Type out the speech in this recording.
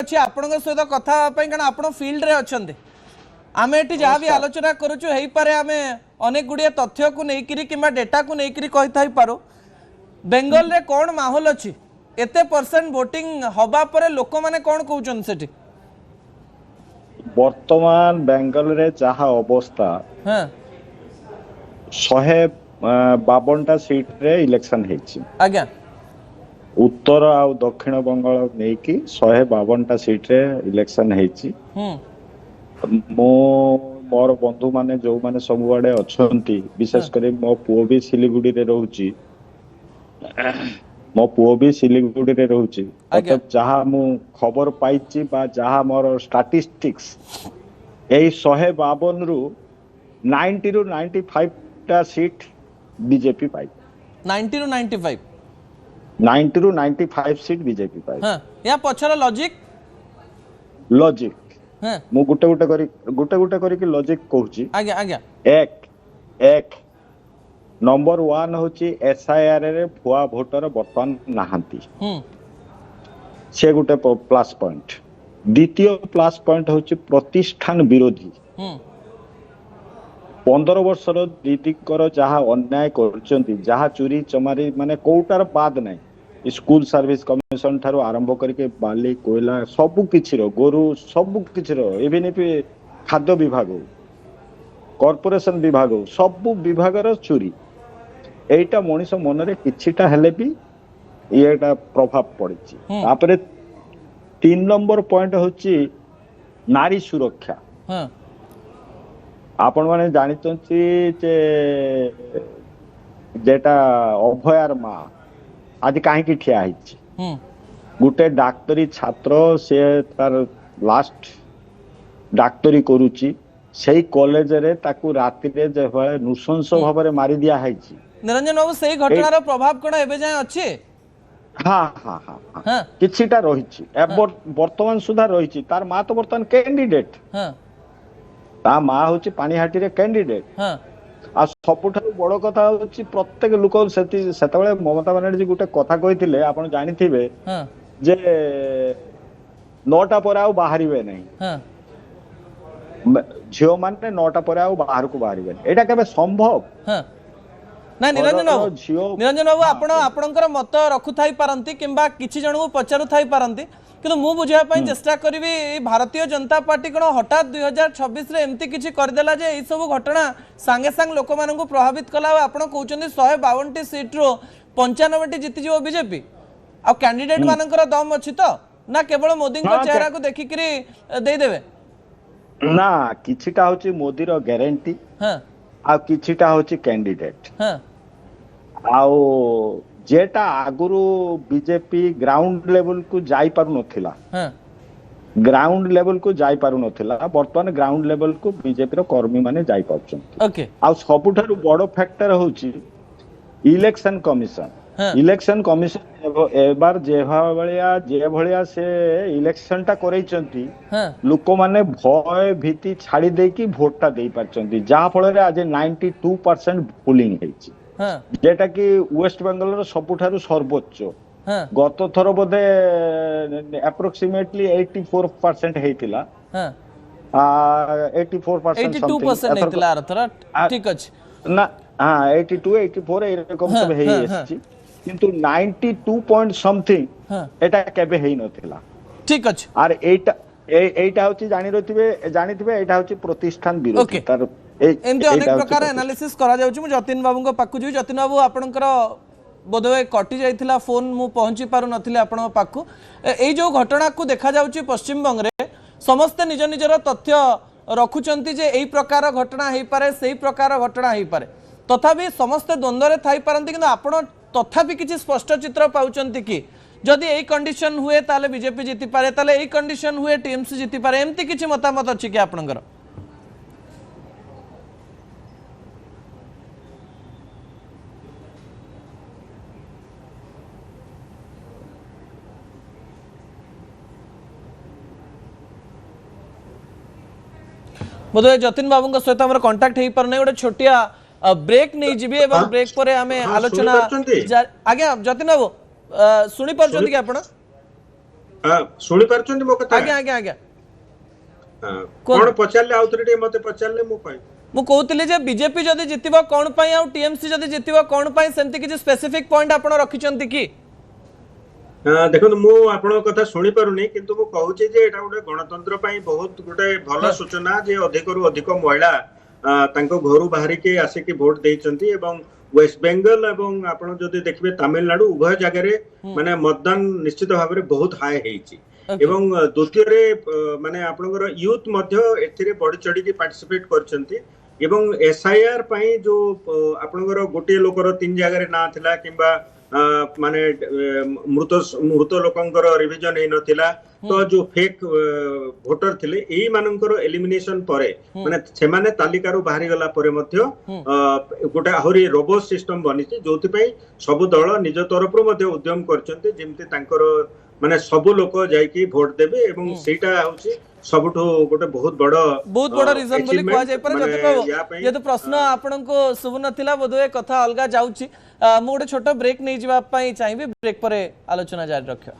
अच्छी आपण सहित कथा कारण आप फिल्ड रे अच्छा आम ये जहाँ भी आलोचना करें आम अनेक गुड़िया तथ्य को लेकर कि डेटा को लेकर कही पारो बेंगल रे कौन माहौल अच्छी एते परसेंट वोटिंग हवा पर लोक मैंने कौन कहते सेठी वर्तमान बेंगल रे जहा अवस्था हाँ 152टा सीट रे इलेक्शन हेछि आज्ञा उत्तर आ दक्षिण बंगाल नहीं कि 152टा सीट रे इलेक्शन हेछि मो मोर बंधु माने जो माने सब आड़े अछंती विशेष कर मो पुओ भी सिलीगुड़ी रे रहउची मो पुओ भी सिलीगुड़ी रे रहउची मतलब जहा मु खबर पाइची बा जहा मोर स्टैटिस्टिक्स एई 152 रु 90 रु 95 टा सीट बीजेपी पाई 90 रु 95 90 रु 95 सीट बीजेपी पाई हां या पछर लॉजिक हां मु गुटे करी कि लॉजिक कहूची आज्ञा आज्ञा एक नंबर 1 होची एसआईआर रे भुआ वोटर वर्तमान नाहंती से गुटे प्लस पॉइंट द्वितीय प्लस पॉइंट होची प्रतिष्ठान विरोधी 15 वर्षर दीदीकर जहाँ अन्याय करचंती जहाँ चोरी चमारी माने कोटार बाद नहीं स्कूल सर्विस कमिशन ठारू आरंभ करके बाली कोयला सबु किछि रो गोरु सबु किछि रो इवन इफ खाद्य विभाग कॉर्पोरेशन विभाग सबु विभाग रो चोरी एटा मनीष मन रे किछिटा हेले भी एटा प्रभाव पड़िछि तापरे 3 नंबर पॉइंट होछि नारी सुरक्षा हां आपण माने जानिचंती जे जेटा अभयार माँ आज कहीं ठिया गोटे डाक्तरी छात्र से तार लास्ट डाक्तरी करुची से कॉलेज रे ताकू राति रे जे नृशंस भाव में मारी दिया है निरंजन बाबू सही घटनार प्रभाव कोन एबे जाय अछि हाँ हाँ हाँ हाँ किछिटा रहिछि वर्तमान सुधा रहिछि तार मां तो वर्तमान कैंडिडेट हां ता मां होछि पानीहाटी रे कैंडिडेट हां आ सबुठारु बड़ कथा होछि प्रत्येक लोक सेतबेले ममता बनर्जी गुटे कथा कहिथिले आपण जानिथिबे हां जे 9टा पर आउ बाहरिबे नहीं हां झियो माने 9टा पर आउ बाहर को बाहरिबे एटा केबे संभव हां ना निरंजन बाबू आपण आपणकर मत रखु थाई पारंती किंबा किछि जण को पचारु थाई पारंती किंतु मु बुझिया पई चेष्टा करिवि भारतीय जनता पार्टी कोन हठात 2026 रे एमती किछि कर देला जे ए सब घटना संगे संग लोक मानन को प्रभावित कला आपण कहउचंदी 152 सीट रो 95 टी जीति जो बीजेपी आ कैंडिडेट मानकर दम अछि तो ना केवल मोदी को चेहरा को देखि करी दे देबे ना किछिटा होछि मोदी रो गारंटी हां आ किछिटा होछि कैंडिडेट हां आउ जेटा आगुरु बीजेपी ग्राउंड लेवल को जाई पारु नथिला ग्राउंड लेवल को जाई पारु नथिला वर्तमान ग्राउंड लेवल को बीजेपी रो कर्मी माने जाई पाउछन ओके आ सबुठारु बड़ फैक्टर होछि इलेक्शन कमिशन एबार जे भलिया से इलेक्शन टा करैचंती लोक माने भय भीति छाड़ी दे की वोट टा देई पारचंती जहा फल रे आज 92% पोलिंग हेछि जेटा कि वेस्ट बेंगल रो सबुठारु सर्वोच्च गत थर बोधे अप्रोक्सीमेटली 84% हेतिला 84% 82% हेतिला अरथरा ठीक अछि ना हां 82 84 एरकम सब हेइ अछि किंतु 92 पॉइंट समथिंग एटा केबे हेइ नथिला ठीक अछि आर एटा होछि जानिथिबे एटा होछि प्रतिष्ठान विरोधी तार एमते अनेक प्रकार एनालिसिस करा जाउछि मु जतिन बाबू को पाकु जु जतिन बाबू आपनकर बोधवे कटि जाइथिला फोन मु पहुंची पारु नथिले आपन पाकु एई जो घटना को देखा जाउछि पश्चिम बंग रे समस्त निज निजर तथ्य रखुचंती जे एई प्रकार घटना हेई पारे सेई प्रकार घटना हेई पारे तथापि समस्त द्वंद्व रे थाई पारंती किंतु आपण तथापि किछि स्पष्ट चित्र पाउचंती कि जदि एई कंडीशन हुए ताले बीजेपी जीति पारे ताले एई कंडीशन हुए टीएमसी जीति पारे एमती किछि मतामत अछि कि आपनकर बोधे जतिन बाबू सहित आम कंटाक्ट हो पार गोटे छोटिया ब्रेक नहीं जी ब्रेक पर आलोचना आज्ञा जतिन बाबू शुणी पार्टी कि आप शुणी पारछन्ती मो कथा आज्ञा आज्ञा आज्ञा कोन पचारले आउथरिटी मते पचारले मो कहि मु कहूली जे बीजेपी जदि जितिबो कोन पई आ टीएमसी जदि जितिबो कोन पई सेमति किछि स्पेसिफिक पॉइंट आपण रखिचंती की देखो मु आपण कथा शुणी पारुनी किंतु मु कहूची जे एटा गोटे गणतंत्र पई बहुत गोटे भलो सूचना जे अधिक रु अधिक महिला तांको घरु बाहरी के आसे के वोट देइचंती एवं वेस्ट बेंगल एवं आपण जदि देखबे तमिलनाडु उभय जगह रे माने मतदान निश्चित भाव रे बहुत हाई हेची एवं द्वितीय रे माने आपनकर यूथ मध्य एथिरे बड़ी चढ़ी के पार्टिसिपेट करचंती एवं एसआईआर पई जो आपनकर गोटे लोकर तीन जगह रे ना थिला किबा माने मृत मृत लोकंकर रिविजन हे नथिला तो जो फेक वोटर थिले एई मानकर एलिमिनेशन परे माने से माने तालिका रो बाहरी गला परे मध्य गोटे आहुरी रोबोट सिस्टम बनिछि जोथि पई सब दल निज तरफ रो मध्य उद्यम करचंती जेमति तांकर माने सब लोक जाई की वोट देबे एवं सेटा होछि सबठो गोटे बहुत बड़ रीजन बोली कह जाय पर जति बाबू ये तो प्रश्न आपन को सुब नथिला बोधवे कथा अलगा जाउची मु गोटे छोटो ब्रेक नै जिबा पई चाहिबे ब्रेक परे आलोचना जारी रखियो।